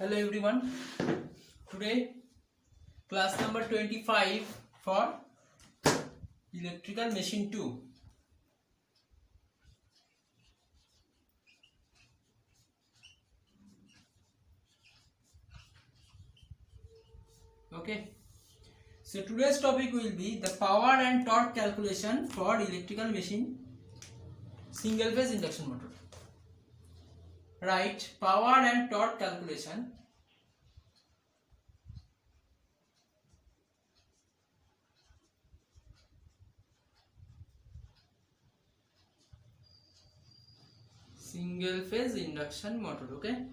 Hello everyone. Today class number 25 for electrical machine 2. Okay. So today's topic will be the power and torque calculation for electrical machine single phase induction motor. Right, power and torque calculation. Single phase induction motor. Okay.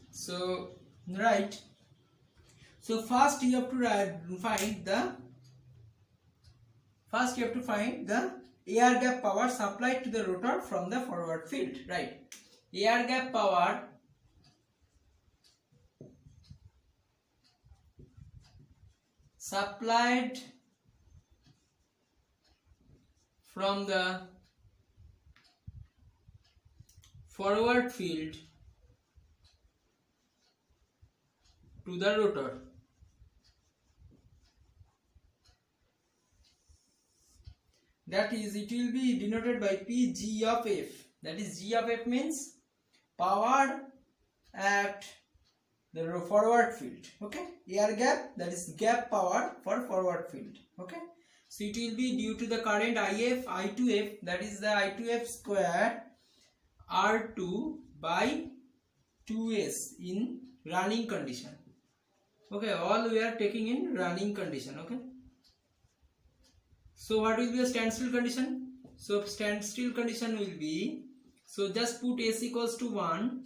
So right. So first you have to find the air gap power supplied to the rotor from the forward field. Right. Air gap power supplied from the forward field to the rotor. That is, it will be denoted by Pg of F. That is, G of F means power at the forward field. Okay, air gap, that is gap power for forward field. Okay, so it will be due to the current IF, I2F, that is the I2F square R2 by 2S in running condition. Okay, all we are taking in running condition. Okay, so what will be a standstill condition? So standstill condition will be, so just put S equals to 1.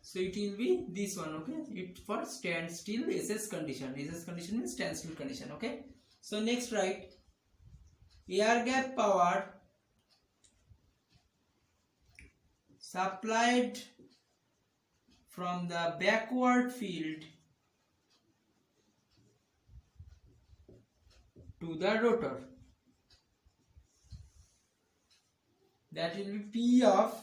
So it will be this one. Okay, it for standstill SS condition. SS condition means standstill condition. Okay, so next write air gap power supplied from the backward field to the rotor. That will be P of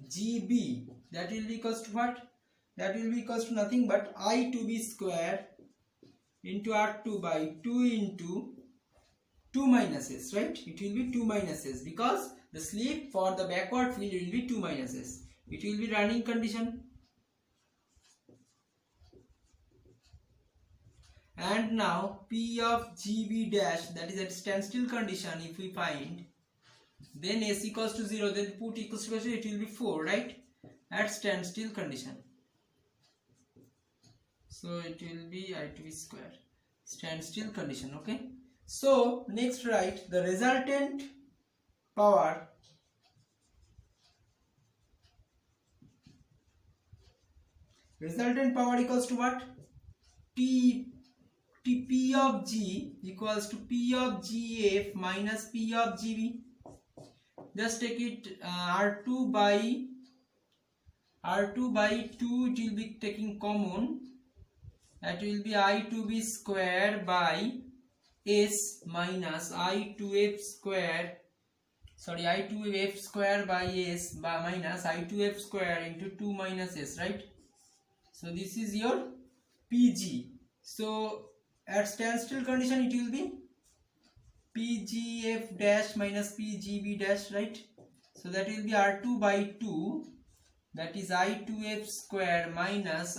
GB. That will be equals to what? That will be equals to nothing but I2B square into R2 by 2 into 2 minus S, right? It will be 2 minus S because the slip for the backward field will be 2 minus S. It will be running condition. And now P of GB dash, that is at standstill condition, if we find, then S equals to 0, then put equals to 0, it will be 4, right? At standstill condition. So it will be I2B square. Standstill condition, okay? So next write the resultant power equals to what? P of G equals to P of GF minus P of GB. Just take it R2 by 2, it will be taking common. That will be I2B square by S minus I2F square. Sorry, I2F square by S by minus I2F square into 2 minus S, right? So this is your PG. So at standstill condition it will be PGF dash minus PGB dash, right? So that will be R2 by 2, that is I2F square minus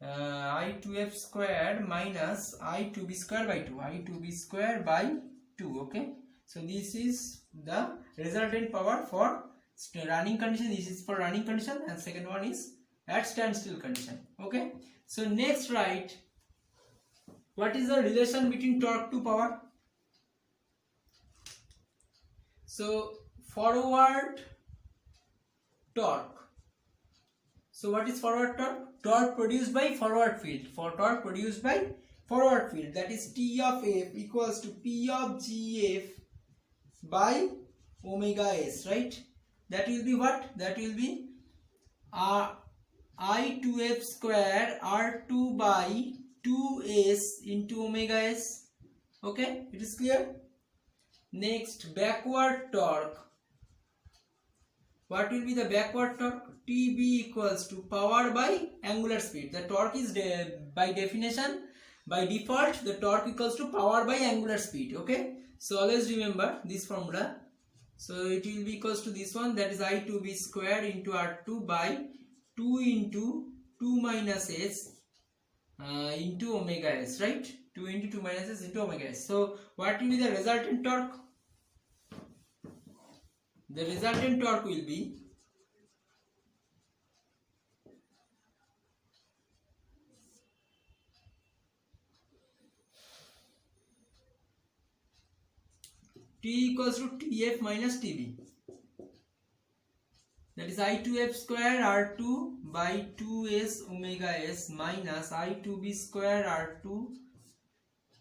I2F square minus I2B square by 2, I2B square by 2. Okay, so this is the resultant power for running condition. This is for running condition, and second one is at standstill condition. Okay, so next write what is the relation between torque to power. So forward torque. So what is forward torque? Torque produced by forward field. For torque produced by forward field, that is T of F equals to P of GF by omega S, right? That will be what? That will be I2F square R2 by 2S into omega S. Okay, it is clear. Next, backward torque. what will be the backward torque? TB equals to power by angular speed. The torque is by definition, by default, the torque equals to power by angular speed. Okay, so always remember this formula. So it will be equals to this one, that is I2b square into R2 by 2 into 2 minus s into omega s, right? 2 into 2 minus s into omega s. So what will be the resultant torque? The resultant torque will be T equals to Tf minus Tb. That is I2f square R2 by 2s omega s minus I2b square R2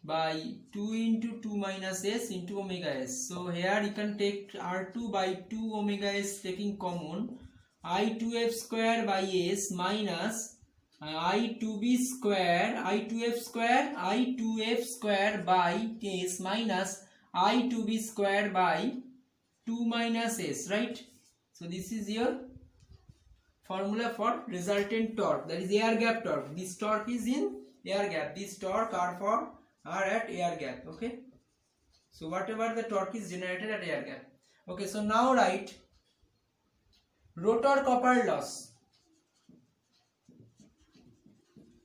by 2 into 2 minus s into omega s. So here you can take R2 by 2 omega s taking common, I2f square by s minus I2b square, I2f square by s minus I2b square by 2 minus s, right? So this is your formula for resultant torque, that is air gap torque. This torque is in air gap, this torque are at air gap. Okay, so whatever the torque is generated at air gap. Okay, so now write rotor copper loss.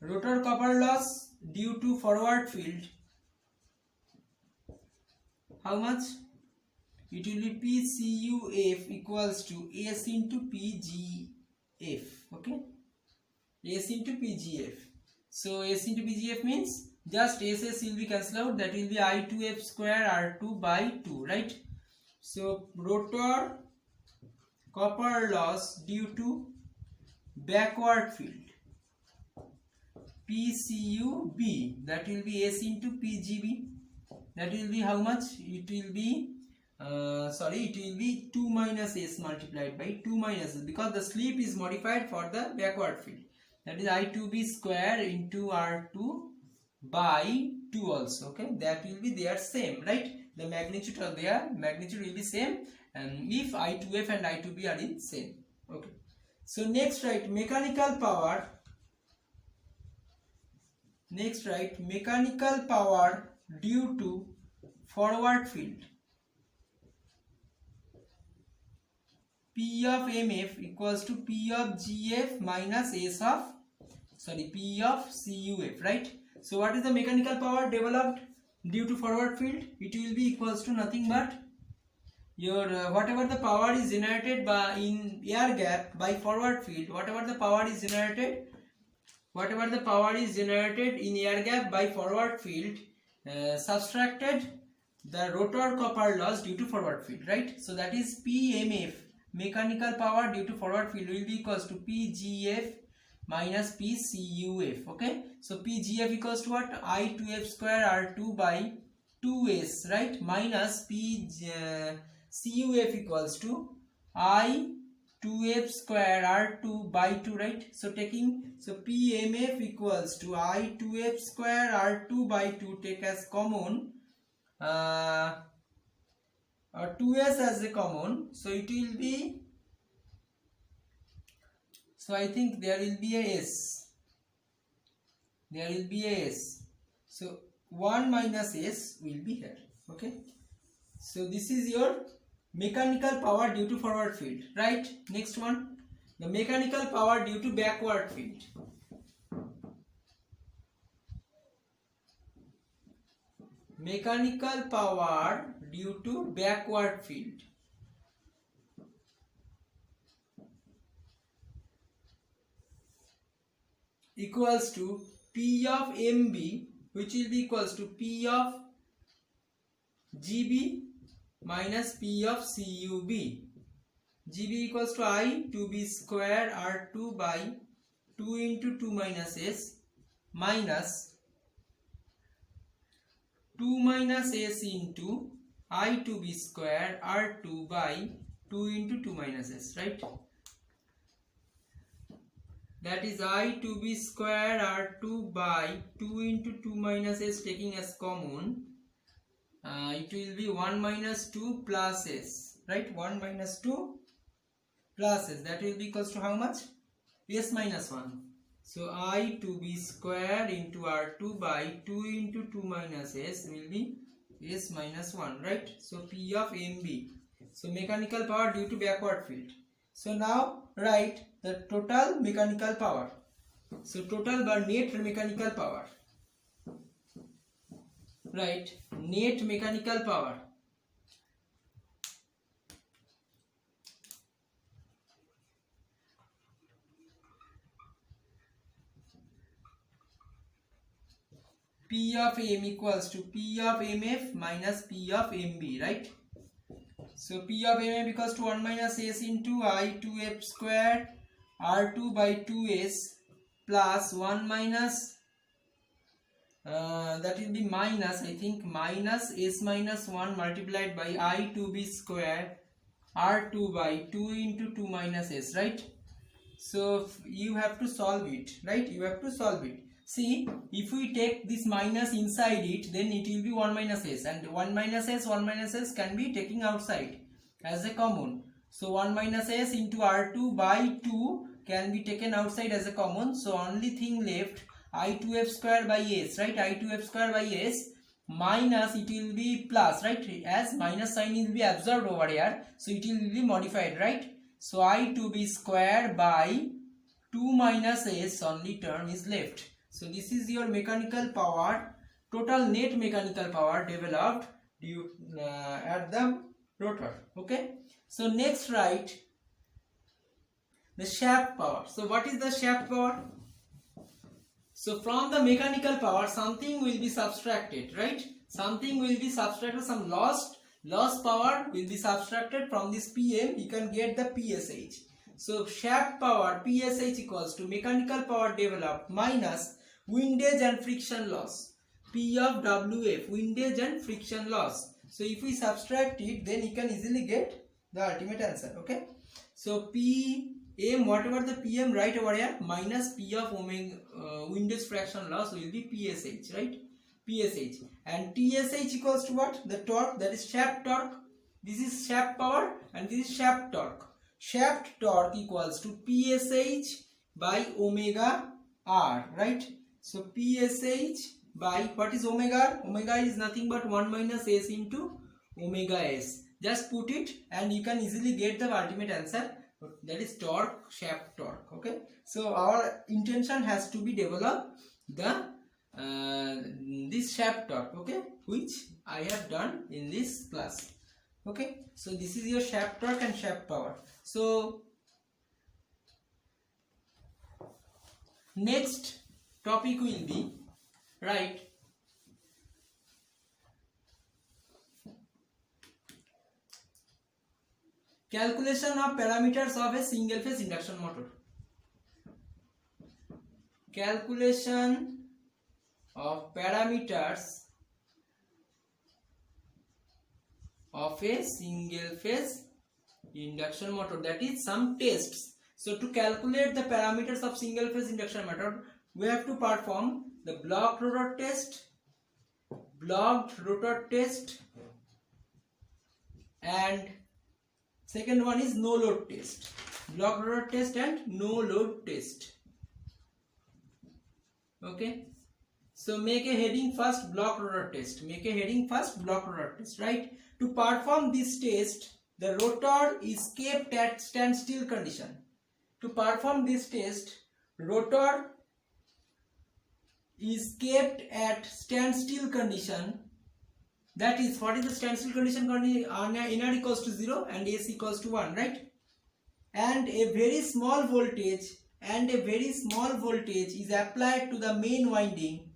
Rotor copper loss due to forward field. How much? It will be PCUF equals to S into PGF. Okay, S into PGF. So S into PGF means just SS will be cancelled out, that will be I2F square R2 by 2, right? So rotor copper loss due to backward field, PCUB, that will be S into PGB. That will be how much? It will be it will be 2 minus s multiplied by 2 minus s, because the slip is modified for the backward field. That is I2b square into R2 by 2 also. Okay, that will be their same, right? The magnitude of their magnitude will be same, and if I2f and I2b are in same. Okay, so next write mechanical power. Next write mechanical power due to forward field. P of MF equals to P of GF minus P of CUF, right? So what is the mechanical power developed due to forward field? It will be equals to nothing but your whatever the power is generated by in air gap by forward field, whatever the power is generated in air gap by forward field, subtracted the rotor copper loss due to forward field, right? So that is PMF, mechanical power due to forward field, will be equals to PGF minus PCUF. Okay, so PGF equals to what? I2F square R2 by 2s, right? Minus CUF equals to I2F square R2 by 2, right? So PMF equals to I2F square R2 by 2, take as common 2s as a common, so it will be, so I think there will be a s, so 1 minus s will be here. Okay, so this is your mechanical power due to forward field, right? Next one, the mechanical power due to backward field. Mechanical power due to backward field. Equals to P of MB, which will be equals to P of GB minus P of CUB. GB equals to I2B square R2 by 2 into 2 minus s minus 2 minus s into I2b square R2 by 2 into 2 minus s, right? That is I2b square R2 by 2 into 2 minus s, taking as common, it will be 1 minus 2 plus s, right? 1 minus 2 plus s, that will be equals to how much? S minus 1. So I 2b square into R2 by 2 into 2 minus s will be s minus 1, right? So P of mb. So mechanical power due to backward field. So now write the total mechanical power. So total bar net mechanical power. Right, net mechanical power. P of m equals to P of mf minus P of mb, right? So P of mf equals to 1 minus s into I 2f square R2 by 2s plus 1 minus that will be minus, I think, minus s minus 1 multiplied by I 2b square R2 by 2 into 2 minus s, right? So you have to solve it, right? You have to solve it. See, if we take this minus inside it, then it will be 1 minus s, and 1 minus s can be taken outside as a common. So 1 minus s into R2 by 2 can be taken outside as a common. So only thing left I2f square by s, right? I2f square by s minus, it will be plus, right? As minus sign will be absorbed over here, so it will be modified, right? So I2b square by 2 minus s only term is left. So this is your mechanical power, total net mechanical power developed due at the rotor. Okay. So next write the shaft power. So what is the shaft power? So from the mechanical power something will be subtracted, right? Something will be subtracted, some lost power will be subtracted from this PM. You can get the PSH. So shaft power PSH equals to mechanical power developed minus windage and friction loss. P of WF, windage and friction loss. So if we subtract it, then you can easily get the ultimate answer. Okay. So PM, whatever the PM right over here, minus P of omega windage fraction loss will be PSH, right? PSH. And TSH equals to what? The torque, that is shaft torque. This is shaft power and this is shaft torque. Shaft torque equals to PSH by omega R, right? So PSH by, what is omega? Omega is nothing but 1 minus s into omega s. Just put it and you can easily get the ultimate answer. That is torque, shaft torque. Okay. So our intention has to be develop the this shaft torque. Okay, which I have done in this class. Okay. So this is your shaft torque and shaft power. So next topic will be, right, calculation of parameters of a single phase induction motor. Calculation of parameters of a single phase induction motor, that is some tests. So to calculate the parameters of single phase induction motor, we have to perform the blocked rotor test, and second one is no load test. Blocked rotor test and no load test. Okay. So make a heading first, blocked rotor test. Make a heading first, blocked rotor test, right? To perform this test, the rotor is kept at standstill condition. To perform this test, rotor is kept at standstill condition. That is, what is the standstill condition? NR equals to 0 and S equals to 1, right? And a very small voltage is applied to the main winding,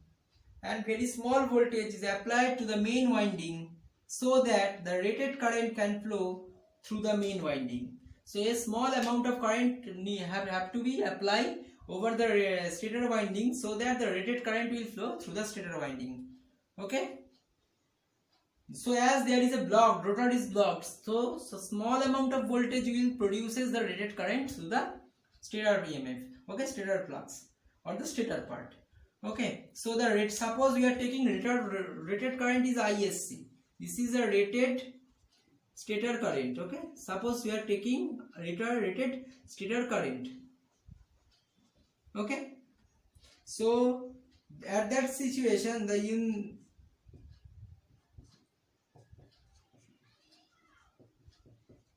so that the rated current can flow through the main winding. So a small amount of current have to be applied over the stator winding, so that the rated current will flow through the stator winding. Okay. So as there is a blocked, rotor is blocked, so small amount of voltage will produces the rated current through the stator EMF. Okay, stator flux or the stator part. Okay, so the rate, suppose we are taking rated current is ISC. This is a rated stator current. Okay, suppose we are taking rated stator current. Okay, so at that situation the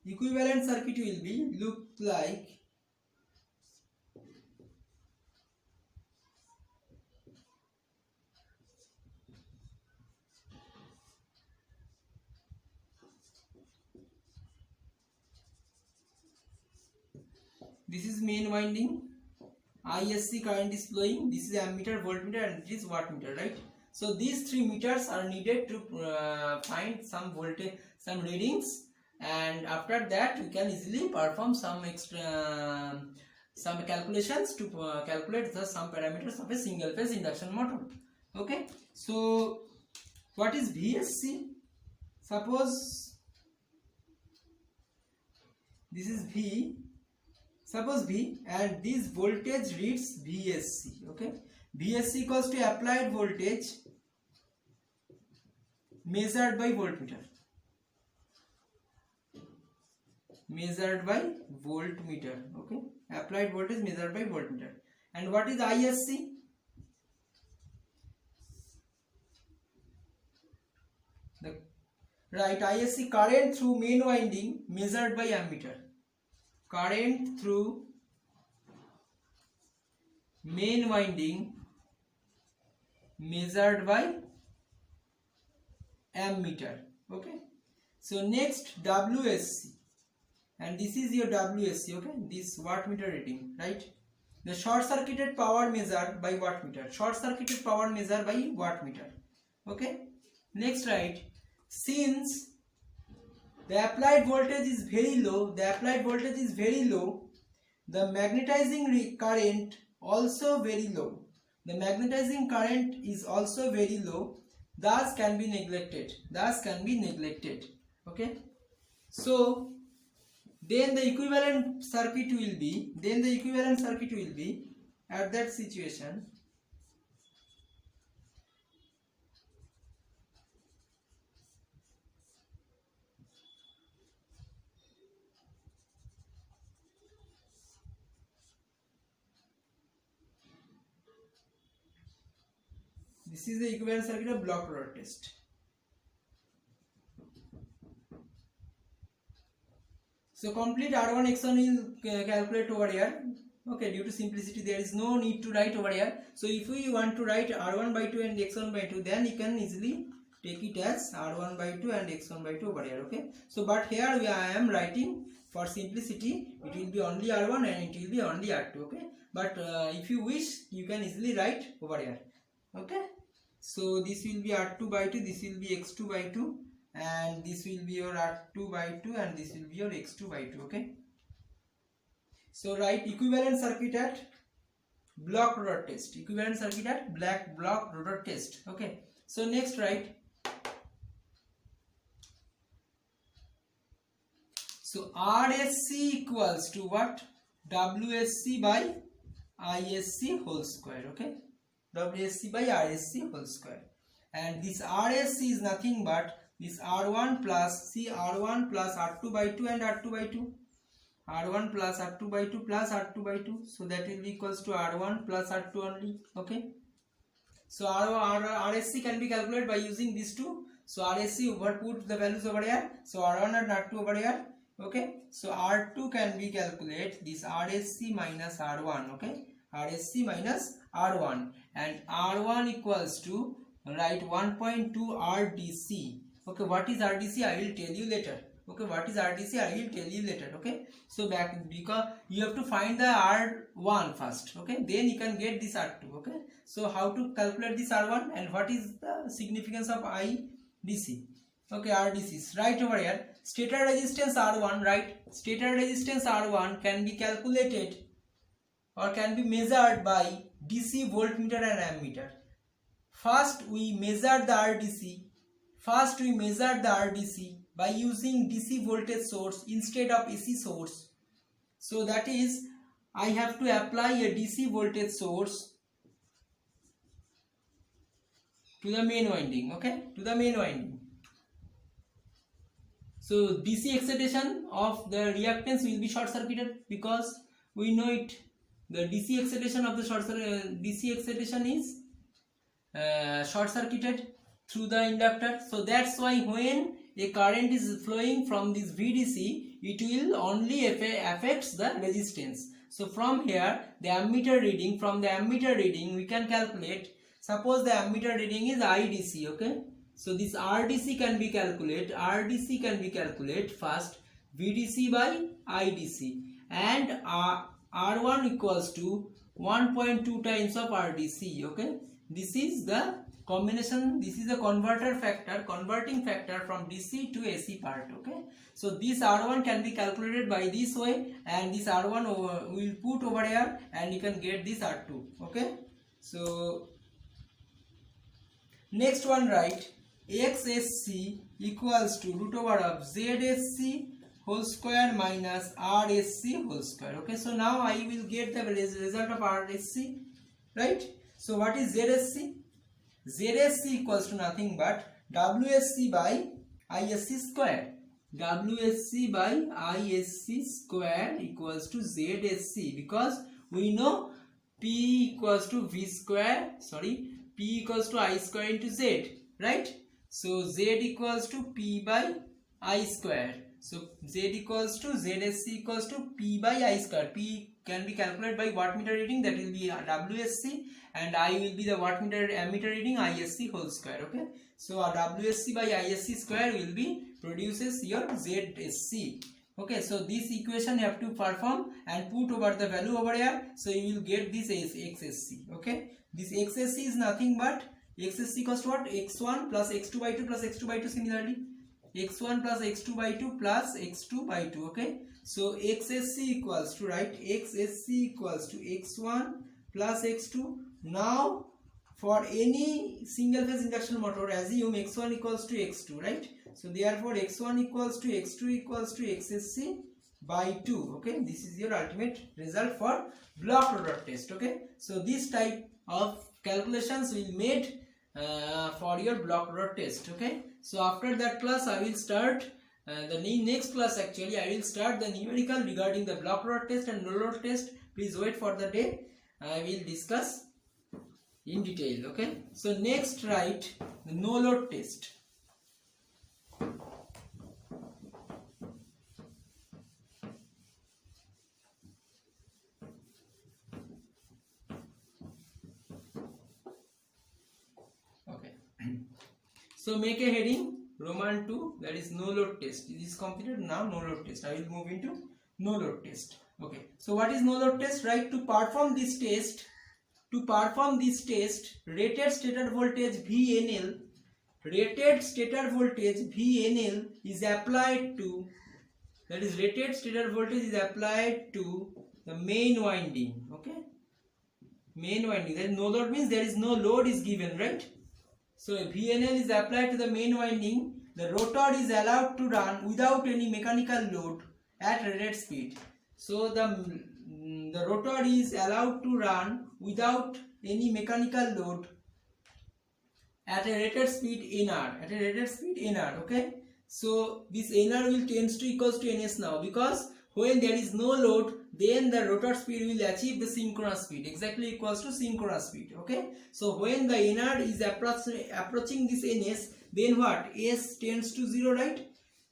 equivalent circuit will be look like this is main winding, ISC current is flowing, this is ammeter, voltmeter, and this is wattmeter, right? So these three meters are needed to find some voltage, some readings, and after that we can easily perform some extra some calculations to calculate the some parameters of a single phase induction motor. Okay, so what is VSC? Suppose this is V, suppose V, and this voltage reads VSC. Okay, VSC equals to applied voltage measured by voltmeter, measured by voltmeter. Okay, applied voltage measured by voltmeter. And what is ISC? Right, ISC, current through main winding measured by ammeter. Current through main winding measured by ammeter. Okay, so next WSC, and this is your WSC. Okay, this wattmeter reading, right? The short circuited power measured by wattmeter, short circuited power measured by wattmeter. Okay, next, right, since the applied voltage is very low, the applied voltage is very low, the magnetizing current also very low, the magnetizing current is also very low, thus can be neglected, thus can be neglected. Okay, so then the equivalent circuit will be, at that situation, this is the equivalent circuit of block rotor test. So complete R1 X1 will calculate over here. Okay, due to simplicity there is no need to write over here. So if we want to write R1 by 2 and X1 by 2, then you can easily take it as R1 by 2 and X1 by 2 over here. Okay, so but here I am writing for simplicity, it will be only R1 and it will be only R2. Okay, but if you wish you can easily write over here. Okay, so this will be R2 by 2, this will be X2 by 2, and this will be your R2 by 2, and this will be your X2 by 2. Okay, so write equivalent circuit at block rotor test, equivalent circuit at block rotor test. Okay, so next, right, so RSC equals to what? WSC by ISC whole square. Okay, WSC by ISC whole square, and this RSC is nothing but this R1 plus R1 plus R2 by 2 and R2 by 2, R1 plus R2 by 2 plus R2 by 2, so that will be equals to R1 plus R2 only. Okay, so RSC can be calculated by using these two. So RSC, put the values over here, so R1 and R2 over here. Okay, so R2 can be calculated this RSC minus R1. Okay, RSC minus R1, and R1 equals to, write 1.2 RDC. Okay, what is RDC? I will tell you later. Okay, what is RDC? I will tell you later. Okay, so back, because you have to find the R1 first. Okay, then you can get this R2. Okay, so how to calculate this R1 and what is the significance of IDC? Okay, RDC, right over here, stator resistance R1, right? Stator resistance R1 can be calculated or can be measured by DC voltmeter and ammeter. First we measure the RDC. First we measure the RDC by using DC voltage source instead of AC source. So that is, I have to apply a DC voltage source to the main winding. Okay, to the main winding. So DC excitation of the reactance will be short circuited, because we know it, the DC excitation of the DC excitation is short circuited through the inductor. So that's why when a current is flowing from this VDC, it will only affects the resistance. So from here, the ammeter reading, from the ammeter reading we can calculate, suppose the ammeter reading is IDC, okay. So this RDC can be calculated, first VDC by IDC, and R1 equals to 1.2 times of RDC, okay. This is the combination, this is the converting factor from DC to AC part, okay. So this R1 can be calculated by this way, and this R1 will put over here, and you can get this R2, okay. So next one, write XSC equals to root over of ZSC whole square minus RSC whole square, okay. So now I will get the result of RSC, right. So what is ZSC? ZSC equals to nothing but WSC by ISC square. WSC by ISC square equals to ZSC, because we know P equals to V square, P equals to I square into Z, right? So Z equals to P by I square. So Z equals to ZSC equals to P by I square. P can be calculated by wattmeter reading, that will be WSC, and I will be the wattmeter ammeter reading, ISC whole square, okay. So WSC by ISC square will be produces your ZSC, okay. So this equation you have to perform and put over the value over here, so you will get this as XSC, okay. This XSC is nothing but XSC equals to what? X1 plus X2 by 2 plus X2 by 2, similarly X1 plus X2 by 2 plus X2 by 2, okay. So XSC equals to, right, XSC equals to X1 plus X2. Now for any single phase induction motor, assume X1 equals to X2, right. So therefore X1 equals to X2 equals to XSC by 2, okay. This is your ultimate result for block rotor test, okay. So this type of calculations will made for your block rotor test, okay. So after that class I will start the next class, actually I will start the numerical regarding the block rotor test and no load test. Please wait for the day, I will discuss in detail, okay. So next, write the no load test. Okay. So make a heading Roman 2, that is no load test. It is completed. Now no load test. I will move into no load test. Okay. So what is no load test? Right, to perform this test, rated stator voltage VNL, is applied to, that is rated stator voltage is applied to the main winding, okay. Main winding, that is no load means there is no load is given, right. So VNL is applied to the main winding. The rotor is allowed to run without any mechanical load at rated speed. So the rotor is allowed to run without any mechanical load at a rated speed NR, okay. So this NR will tends to equals to NS now, because when there is no load, then the rotor speed will achieve the synchronous speed, exactly equals to synchronous speed, okay. So when the NR is approaching this NS, then what? S tends to 0, right?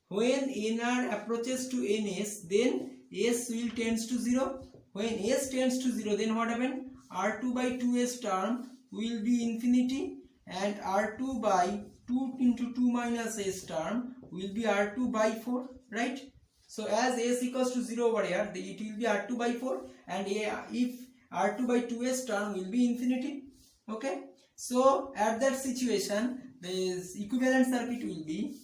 When NR approaches to NS, then S will tends to 0. When S tends to 0, then what happens? R2 by 2S term will be infinity, and R2 by 2 into 2 minus S term will be R2 by 4, right? So as S equals to 0 over here, it will be R2 by 4, and if R2 by 2S term will be infinity, okay. So at that situation, the equivalent circuit will be,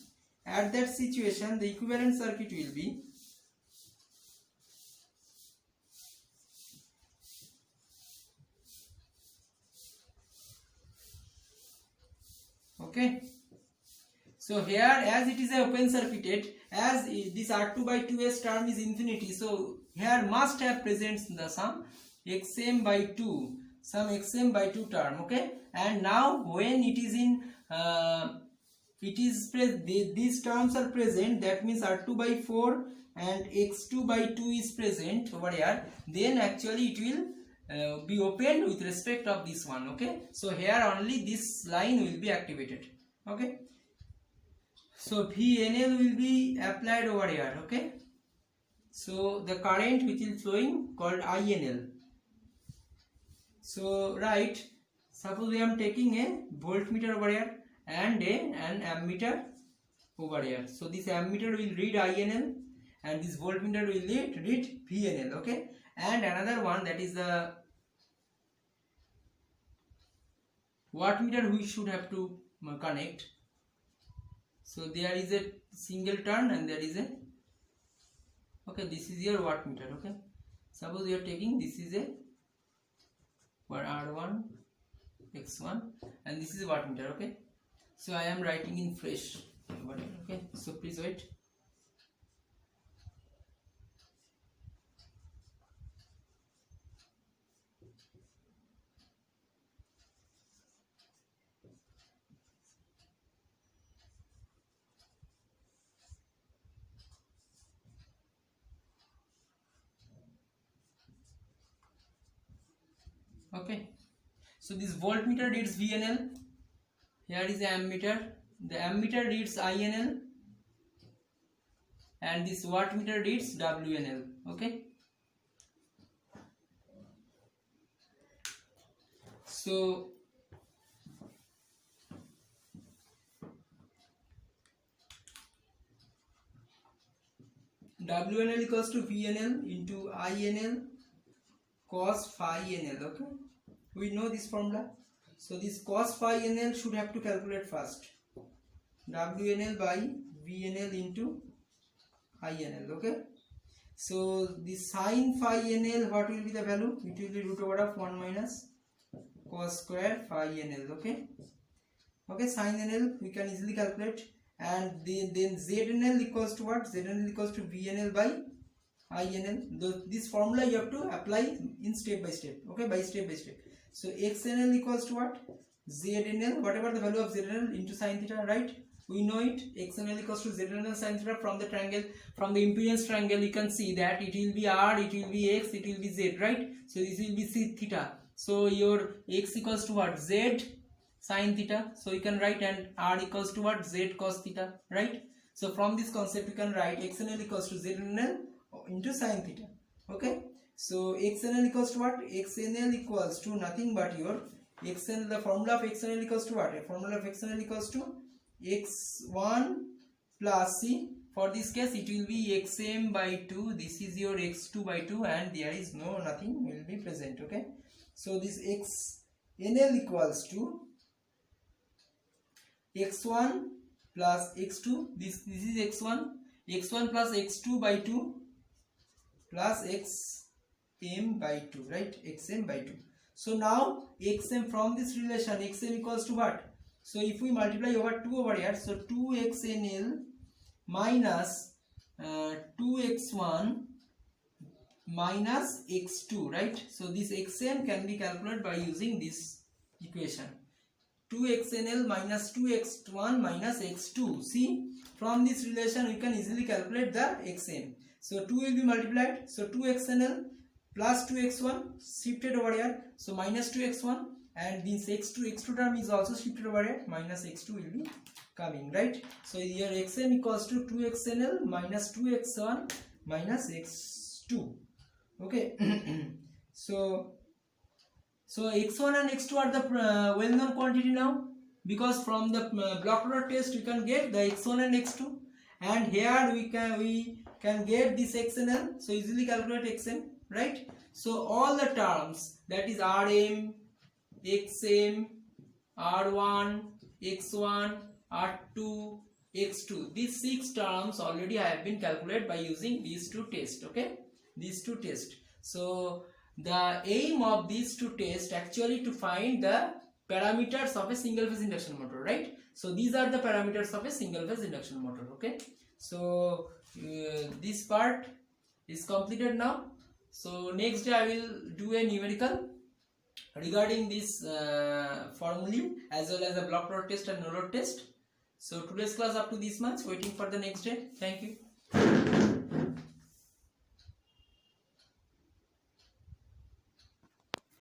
okay. So here, as it is a open circuited, as this R2 by 2S term is infinity, so here must have present the some xm by 2 term, okay. And now when it is in it is these terms are present, that means R2 by 4 and X2 by 2 is present over here, then actually it will be opened with respect of this one. Okay, so here only this line will be activated. Okay, so VNL will be applied over here. Okay, so the current which is flowing called INL. So right, suppose I am taking a voltmeter over here and an ammeter over here. So this ammeter will read INL and this voltmeter will read VNL. Okay, and another one, that is the wattmeter we should have to connect. So there is a single turn and there is a, okay, this is your wattmeter. Okay, suppose you are taking, this is a R1 X1 and this is wattmeter. Okay, so I am writing in fresh. Okay, so please wait. Okay, so this voltmeter reads VNL, here is the ammeter, the ammeter reads INL and this wattmeter reads WNL. Okay, so WNL equals to VNL into INL cos phi NL. Okay, we know this formula. So this cos phi NL should have to calculate first. WNL by VNL into INL. Okay, so the sin phi NL, what will be the value? It will be root over of 1 minus cos square phi NL. Okay, okay, sin NL we can easily calculate, and then ZNL equals to what? ZNL equals to VNL by INL. This formula you have to apply in step by step. Okay, by step by step. So XNL equals to what? ZNL, whatever the value of ZNL into sin theta, right? We know it. XNL equals to ZNL sin theta. From the triangle, from the impedance triangle, you can see that it will be R, it will be X, it will be Z, right? So this will be C theta. So your X equals to what? Z sin theta. So you can write, and R equals to what? Z cos theta, right? So from this concept you can write XNL equals to ZNL into sin theta. Okay, so XNL equals to what? XNL equals to nothing but your XNL, the formula of XNL equals to what? A formula of XNL equals to X1 plus C. For this case it will be XM by 2, this is your X2 by 2, and there is nothing will be present. Okay, so this XNL equals to X1 plus X2, this is X1 plus X2 by 2 plus xm by 2, right? Xm by 2. So now xm, from this relation xm equals to what? So if we multiply over 2 over here, so 2xnl minus 2x1 minus x2, right? So this xm can be calculated by using this equation, 2xnl minus 2x1 minus x2. See, from this relation we can easily calculate the xm. So 2 will be multiplied, so 2xnl plus 2x1 shifted over here, so minus 2x1, and this x2 term is also shifted over here, minus x2 will be coming, right? So here xm equals to 2xnl minus 2x1 minus x2. Okay, so x1 and x2 are the well-known quantity now, because from the block rotor test you can get the x1 and x2, and here we can get this xnl, so easily calculate xm, right? So all the terms, that is rm, xm, r1, x1, r2, x2, these 6 terms already have been calculated by using these two tests. Okay, these two tests. So the aim of these two tests actually to find the parameters of a single phase induction motor, right? So these are the parameters of a single phase induction motor. Okay, so this part is completed now. So next day I will do a numerical regarding this formulae as well as a block rotor test and no load test. So today's class up to this much. Waiting for the next day. Thank you.